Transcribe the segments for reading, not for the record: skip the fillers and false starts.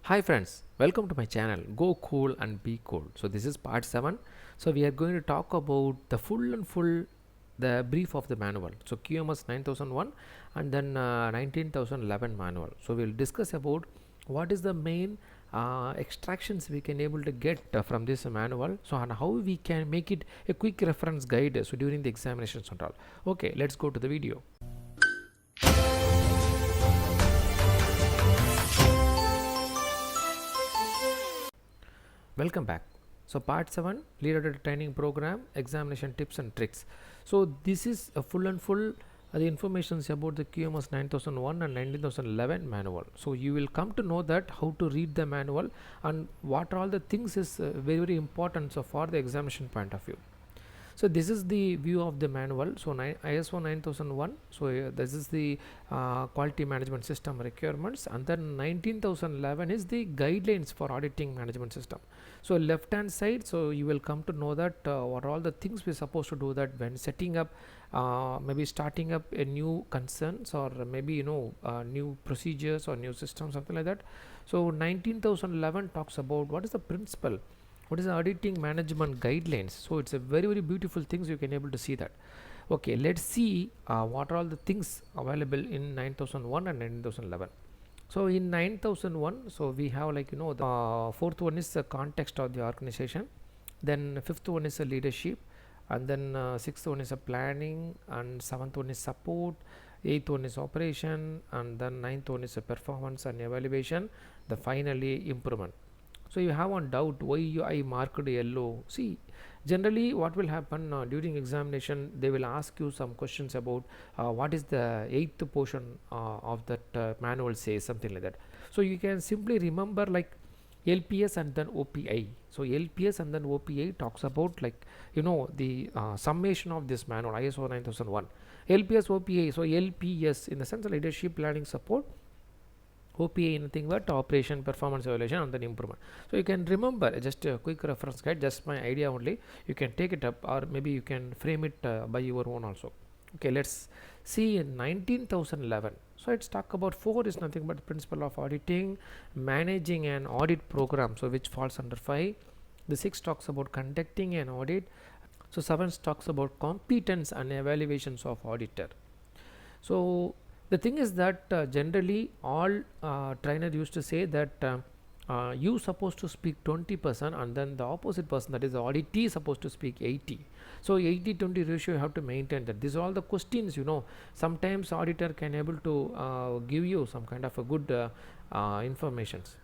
Hi friends, welcome to my channel Go Cool and Be Cool. So this is part 7. So we are going to talk about the full the brief of the manual. So QMS 9001 and then 19011 manual. So we'll discuss about what is the main extractions we can able to get from this manual. So and how we can make it a quick reference guide so during the examinations and all. Okay, let's go to the video. Welcome back. So part 7 Lead Auditor Training Program Examination Tips and Tricks. So this is a full the information is about the QMS 9001 and 19011 manual. So you will come to know that how to read the manual and what all the things is very important so for the examination point of view. So this is the view of the manual. So ISO 9001. So this is the quality management system requirements, and then 19011 is the guidelines for auditing management system. So left hand side, so you will come to know that what are all the things we're supposed to do that when setting up maybe starting up a new concerns or maybe new procedures or new systems, something like that. So 19011 talks about what is the principle, what is the auditing management guidelines. So it's a very beautiful things, you can able to see that. Okay, let's see what are all the things available in 9001 and 19011. So in 9001, so we have the fourth one is the context of the organization, then fifth one is a leadership, and then sixth one is a planning, and seventh one is support, eighth one is operation, and then ninth one is a performance and evaluation, the finally improvement. So you have one doubt why I marked yellow. See, generally what will happen during examination, they will ask you some questions about what is the eighth portion of that manual says, something like that. So you can simply remember like LPS and then OPI. So LPS and then OPI talks about the summation of this manual ISO 9001. LPS OPI, so LPS in the sense of leadership planning support, OPA nothing but operation performance evaluation and then improvement. So you can remember just a quick reference guide, just my idea only. You can take it up or maybe you can frame it by your own also. Okay, let's see in 19011. So it's talk about 4 is nothing but principle of auditing, managing an audit program, so which falls under 5. The 6 talks about conducting an audit. So 7 talks about competence and evaluations of auditor. So the thing is that generally all trainer used to say that you supposed to speak 20% and then the opposite person, that is the auditee, supposed to speak 80. So 80-20 ratio you have to maintain that. These are all the questions, sometimes auditor can able to give you some kind of a good informations.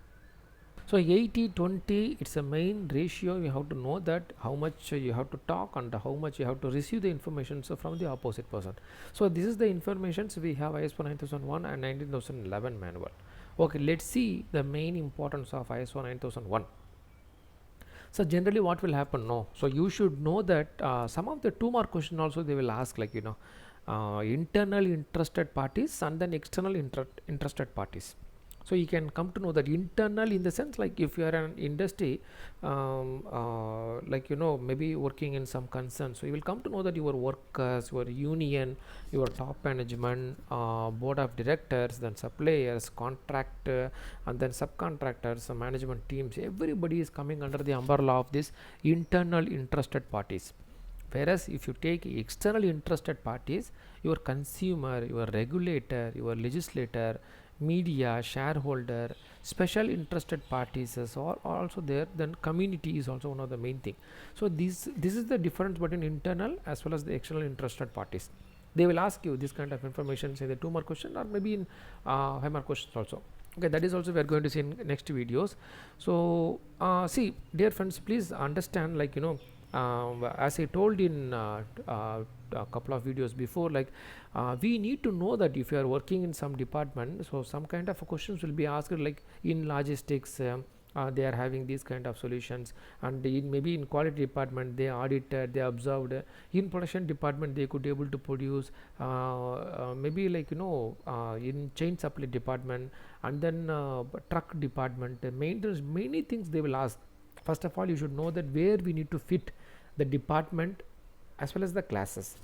So 80-20, it's a main ratio. You have to know that how much you have to talk and how much you have to receive the information from the opposite person. So this is the information. So we have ISO 9001 and 19011 manual. Okay, let's see the main importance of ISO 9001. So generally what will happen, so you should know that some of the 2 mark question also they will ask internal interested parties and then external interested parties. So you can come to know that internal in the sense like if you are an industry maybe working in some concern, so you will come to know that your workers, your union, your top management, board of directors, then suppliers, contractor, and then subcontractors, management teams, everybody is coming under the umbrella of this internal interested parties. Whereas if you take external interested parties, your consumer, your regulator, your legislator, media, shareholder, special interested parties are also there, then community is also one of the main thing. So this is the difference between internal as well as the external interested parties. They will ask you this kind of information in the 2 mark question or maybe in 5 mark questions also. Okay, that is also we are going to see in next videos. So see, dear friends, please understand as I told in a couple of videos before, we need to know that if you are working in some department, so some kind of questions will be asked, like in logistics they are having these kind of solutions, and maybe in quality department they audited, they observed, in production department they could able to produce, maybe in chain supply department, and then truck department, maintenance, many things they will ask. First of all, you should know that where we need to fit the department as well as the classes.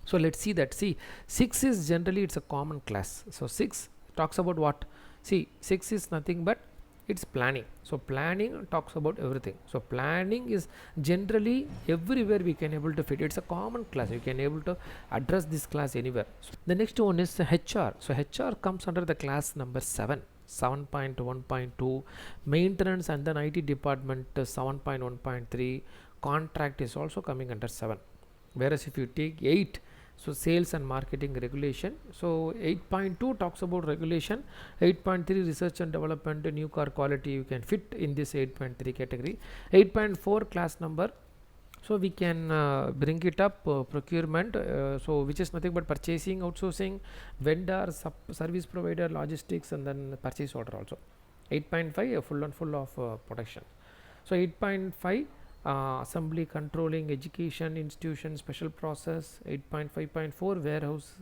So let's see that. See, 6 is generally it's a common class. So 6 talks about what? See, 6 is nothing but It's planning. So planning talks about everything. So planning is generally everywhere we can able to fit. It's a common class, you can able to address this class anywhere. So the next one is HR. So HR comes under the class number 7.1.2, maintenance and then IT department 7.1.3, contract is also coming under 7. Whereas if you take 8, so sales and marketing regulation, so 8.2 talks about regulation, 8.3 research and development, new car quality, you can fit in this 8.3 category. 8.4 class number, so we can bring it up, procurement, so which is nothing but purchasing, outsourcing, vendor, service provider, logistics, and then purchase order also. 8.5 full and full of production. So 8.5 assembly, controlling, education, institution, special process. 8.5.4 warehouse,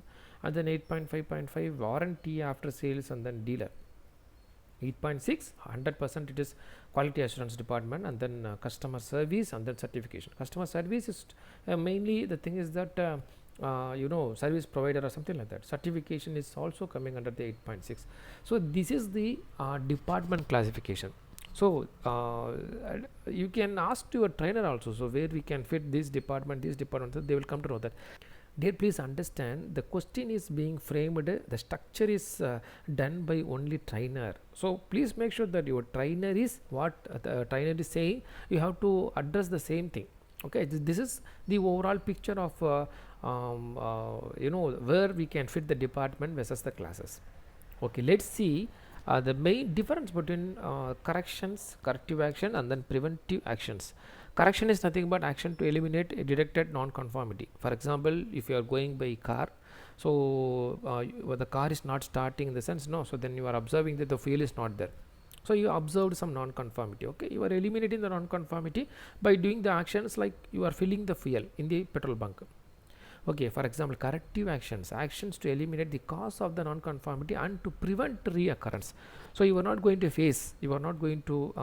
and then 8.5.5 warranty, after sales, and then dealer. 8.6 100% it is quality assurance department, and then customer service, and then certification. Customer service is mainly the thing is that service provider or something like that. Certification is also coming under the 8.6. so this is the department classification. So you can ask your trainer also, so where we can fit this department, so they will come to know that. Dear, please understand, the question is being framed, the structure is done by only trainer. So please make sure that your trainer is what the trainer is saying, you have to address the same thing. Okay, this is the overall picture of where we can fit the department versus the classes. Okay, let's see the main difference between corrections, corrective action, and then preventive actions. Correction is nothing but action to eliminate a detected non-conformity. For example, if you are going by car, so the car is not starting, in the sense, no, so then you are observing that the fuel is not there. So you observed some non-conformity. Okay, you are eliminating the non-conformity by doing the actions like you are filling the fuel in the petrol bunk. Okay, for example, corrective actions to eliminate the cause of the non-conformity and to prevent reoccurrence. So you are not going to face, you are not going to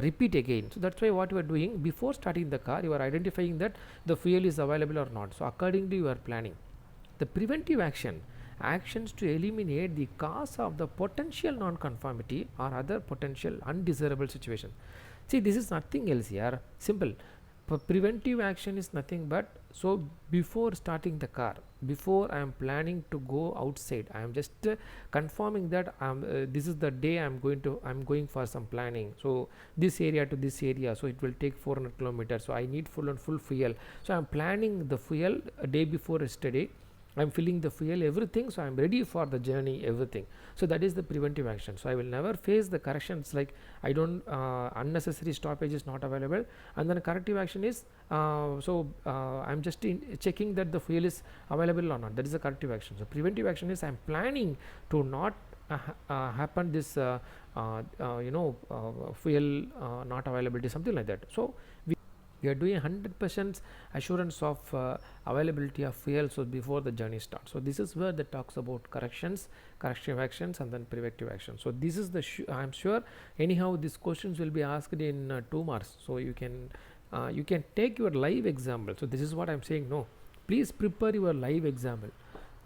repeat again. So that's why what you are doing before starting the car, you are identifying that the fuel is available or not. So accordingly you are planning. The preventive actions to eliminate the cause of the potential non-conformity or other potential undesirable situation. See, this is nothing else here, simple. Preventive action is nothing but, so before starting the car, before I am planning to go outside, I am just confirming that this is the day I'm going for some planning. So this area to this area, so it will take 400 kilometers, so I need full fuel. So I'm planning the fuel a day before yesterday, I'm filling the fuel, everything, so I'm ready for the journey, everything. So that is the preventive action. So I will never face the corrections like I don't unnecessary stoppage is not available, and then corrective action is I'm just checking that the fuel is available or not. That is the corrective action. So preventive action is I'm planning to not happen this fuel not availability, something like that. So we are doing 100% assurance of availability of fuel, so before the journey starts. So this is where that talks about corrections, corrective actions, and then preventive actions. So this is the I am sure anyhow these questions will be asked in 2 marks. So you can take your live example. So this is what I am saying. No, please prepare your live example.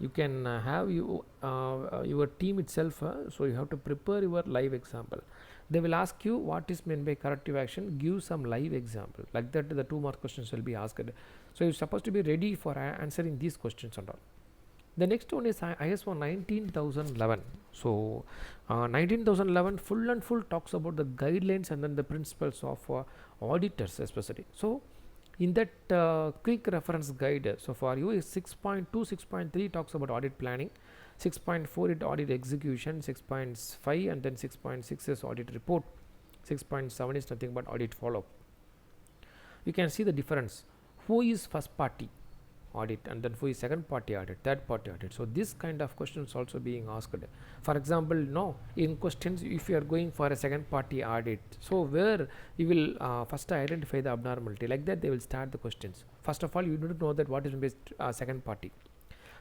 You can have your team itself, so you have to prepare your live example. They will ask you what is meant by corrective action, give some live example, like that the 2 mark questions will be asked. So you're supposed to be ready for answering these questions and all. The next one is ISO 19011. So 19011 full and full talks about the guidelines and then the principles of auditors especially. So in that quick reference guide, so for you is 6.2, 6.3 talks about audit planning, 6.4 it audit execution, 6.5 and then 6.6 is audit report, 6.7 is nothing but audit follow-up. You can see the difference. Who is first party audit and then who is second party audit, third party audit. So this kind of questions also being asked. For example, no, in questions if you are going for a second party audit, so where you will first identify the abnormality, like that they will start the questions. First of all, you need to know that what is based second party.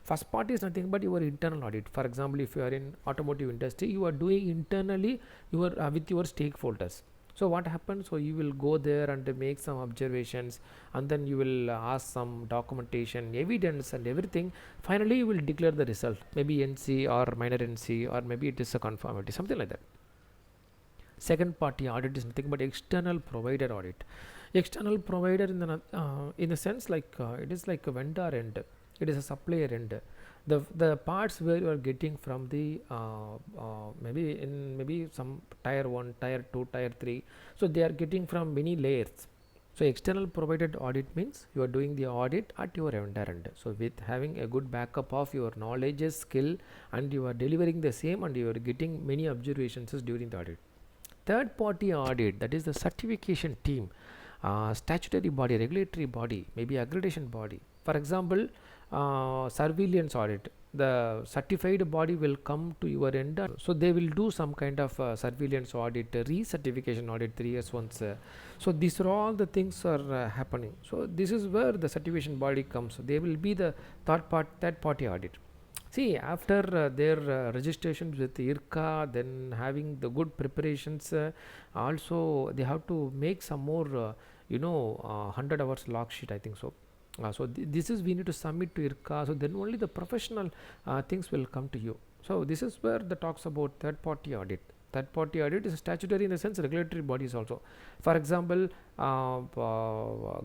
First party is nothing but your internal audit. For example, if you are in automotive industry, you are doing internally with your stakeholders. So what happens? So you will go there and make some observations, and then you will ask some documentation, evidence, and everything. Finally, you will declare the result. Maybe NC or minor NC, or maybe it is a conformity, something like that. Second party audit is nothing but external provider audit. External provider in the sense like it is like a vendor end, it is a supplier end. The parts where you are getting from the maybe some tier 1, tier 2, tier 3, so they are getting from many layers. So external provided audit means you are doing the audit at your vendor end. So with having a good backup of your knowledge, skill, and you are delivering the same, and you are getting many observations during the audit. Third party audit, that is the certification team, statutory body, regulatory body, maybe accreditation body. For example, surveillance audit, the certified body will come to your end, so they will do some kind of surveillance audit, recertification audit 3 years once. So these are all the things are happening. So this is where the certification body comes. They will be the third party audit. See, after their registrations with IRCA, then having the good preparations, also they have to make some more, 100 hours log sheet, I think so. This is we need to submit to IRCA, so then only the professional things will come to you. So this is where the talks about third party audit. Third party audit is statutory in the sense regulatory bodies also. For example,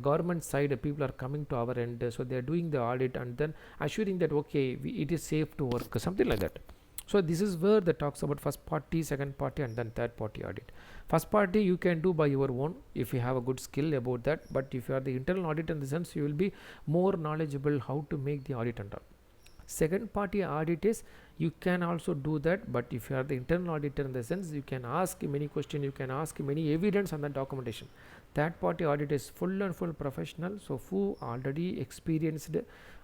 government side people are coming to our end, so they are doing the audit and then assuring that okay, it is safe to work, something like that. So this is where the talks about first party, second party, and then third party audit. First party you can do by your own if you have a good skill about that, but if you are the internal audit, in the sense you will be more knowledgeable how to make the audit and all. Second party audit is you can also do that, but if you are the internal auditor, in the sense you can ask many questions, you can ask many evidence on the documentation. Third party audit is full and full professional, so who already experienced,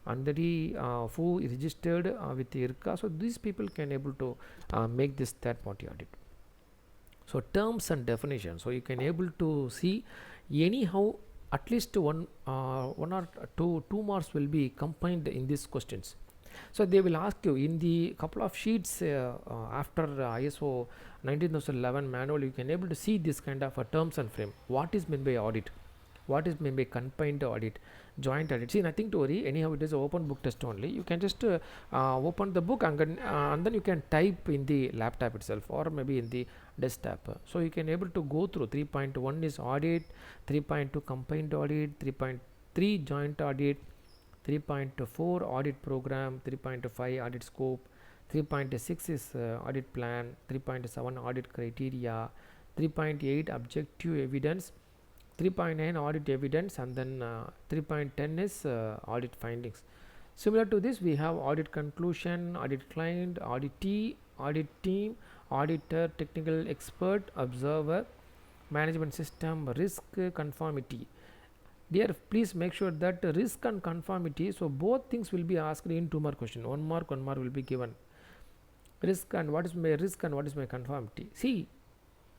already who registered with IRCA, so these people can able to make this third party audit. So terms and definitions, so you can able to see anyhow at least one or two marks will be combined in these questions. So they will ask you in the couple of sheets after ISO 19011 manual, you can able to see this kind of terms and frame. What is meant by audit? What is meant by combined audit, joint audit? See, nothing to worry. Anyhow, it is an open book test only. You can just open the book and then you can type in the laptop itself or maybe in the desktop. So you can able to go through 3.1 is audit, 3.2 combined audit, 3.3 joint audit, 3.4 audit program, 3.5 audit scope, 3.6 is audit plan, 3.7 audit criteria, 3.8 objective evidence, 3.9 audit evidence, and then 3.10 is audit findings. Similar to this, we have audit conclusion, audit client, auditee, audit team, auditor, technical expert, observer, management system, risk, conformity. There please make sure that risk and conformity, so both things will be asked in 2 mark question. 1 mark will be given. Risk and what is my risk and what is my conformity. See,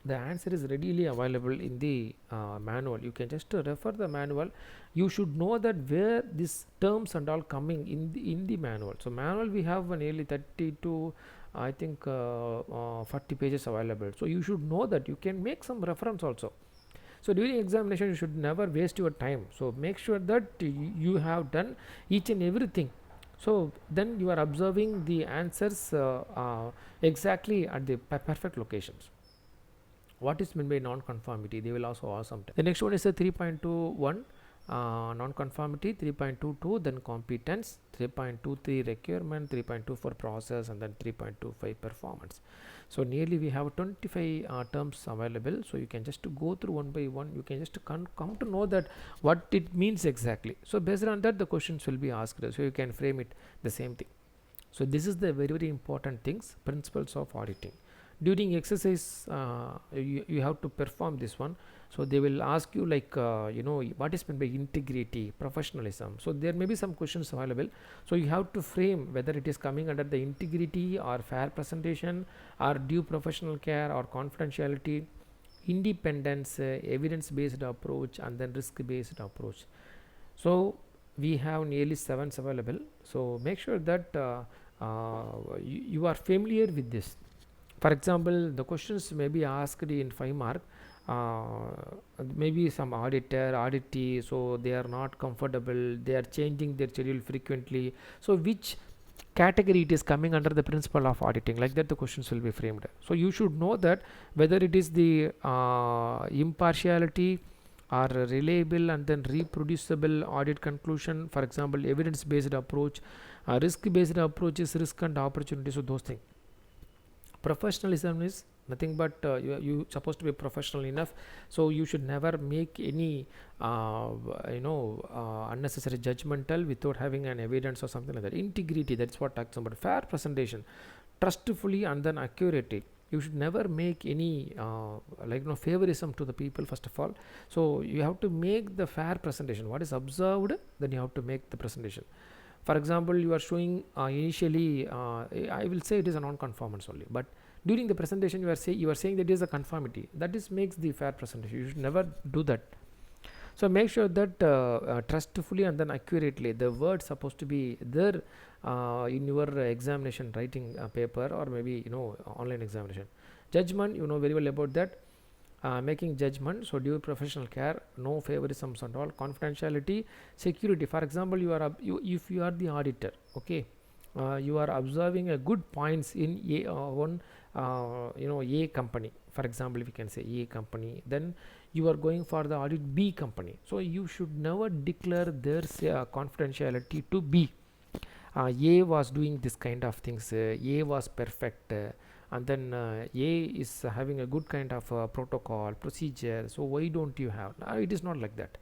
the answer is readily available in the manual. You can just refer the manual. You should know that where these terms and all coming in the manual. So manual we have nearly 30 to I think 40 pages available. So you should know that. You can make some reference also. So during examination you should never waste your time. So make sure that you have done each and everything. So then you are observing the answers exactly at the perfect locations. What is meant by non-conformity? They will also ask something. The next one is the 3.21 non-conformity, 3.22 then competence, 3.23 requirement, 3.24 process, and then 3.25 performance. So nearly we have 25 terms available. So you can just go through one by one. You can just come to know that what it means exactly. So based on that the questions will be asked. So you can frame it the same thing. So this is the very important things, principles of auditing. During exercise you have to perform this one. So they will ask you like what is meant by integrity, professionalism. So there may be some questions available. So you have to frame whether it is coming under the integrity or fair presentation or due professional care or confidentiality, independence, evidence based approach, and then risk based approach. So we have nearly 7 available. So make sure that you are familiar with this. For example, the questions may be asked in 5 mark. Maybe some auditor, auditee, so they are not comfortable, they are changing their schedule frequently. So which category it is coming under the principle of auditing. Like that the questions will be framed. So you should know that whether it is the impartiality or reliable and then reproducible audit conclusion, for example evidence based approach, risk based approach is risk and opportunity. So those things. Professionalism is nothing but you supposed to be professional enough, so you should never make any unnecessary judgmental without having an evidence or something like that. Integrity, that's what talks about. Fair presentation, trustfully and then accurately. You should never make any favorism to the people first of all. So you have to make the fair presentation, what is observed, then you have to make the presentation. For example, you are showing initially I will say it is a non-conformance only, but during the presentation you are saying that it is a conformity. That is makes the fair presentation. You should never do that. So make sure that trustfully and then accurately the word supposed to be there in your examination writing paper, or maybe online examination. Judgment, you know very well about that. Making judgment, so due professional care, no favorisms and all. Confidentiality, security. For example, if you are the auditor, okay, you are observing a good points in A company. For example, if you can say A company, then you are going for the audit B company. So you should never declare their confidentiality to B. A was doing this kind of things. A was perfect. And then A is having a good kind of protocol procedure, so why don't you have? It is not like that.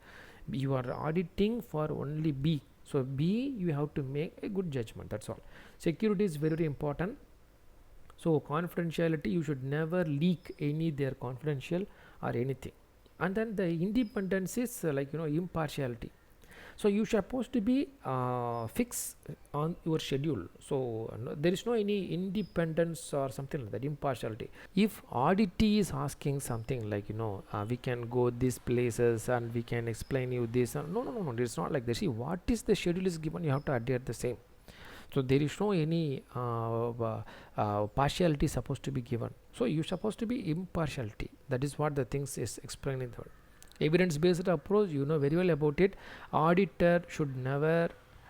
You are auditing for only B, so B you have to make a good judgment, that's all. Security is very, very important. So confidentiality, you should never leak any their confidential or anything. And then the independence is impartiality. So you supposed to be fixed on your schedule. So there is no any independence or something like that, impartiality. If auditee is asking something like we can go these places and we can explain you this, no, it's not like that. See, what is the schedule is given, you have to adhere the same. So there is no any partiality supposed to be given. So you supposed to be impartiality. That is what the things is explained in the word. Evidence based approach, you know very well about it. Auditor should never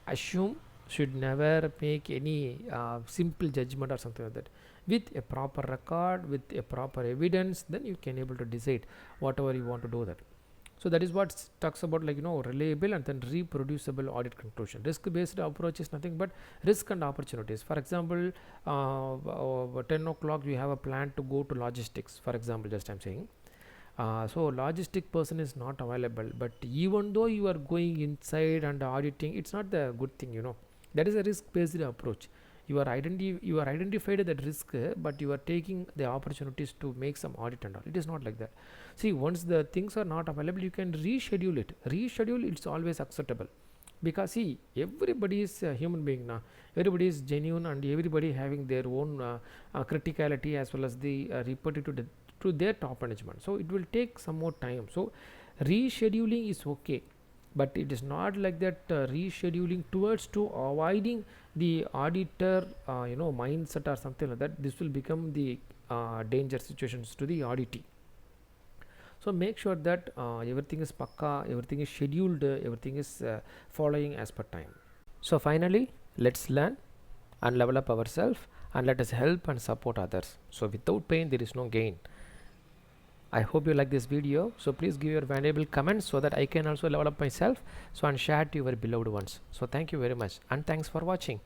assume, should never make any simple judgment or something like that. With a proper record, with a proper evidence, then you can able to decide whatever you want to do that. So that is what talks about reliable and then reproducible audit conclusion. Risk based approach is nothing but risk and opportunities. For example, 10 o'clock you have a plan to go to logistics, for example, just I'm saying. So logistic person is not available, but even though you are going inside and auditing, it's not the good thing. That is a risk based approach. You are identified that risk, but you are taking the opportunities to make some audit and all. It is not like that. See, once the things are not available, you can reschedule it. It's always acceptable, because see, everybody is a human being now. Everybody is genuine and everybody having their own criticality as well as the repetitive to their top management. So it will take some more time. So rescheduling is okay, but it is not like that rescheduling towards to avoiding the auditor mindset or something like that. This will become the danger situations to the auditee. So make sure that everything is pakka, everything is scheduled, everything is following as per time. So finally, let's learn and level up ourselves, and let us help and support others. So without pain there is no gain. I hope you like this video. So please give your valuable comments so that I can also level up myself, and share to your beloved ones. So thank you very much, and thanks for watching.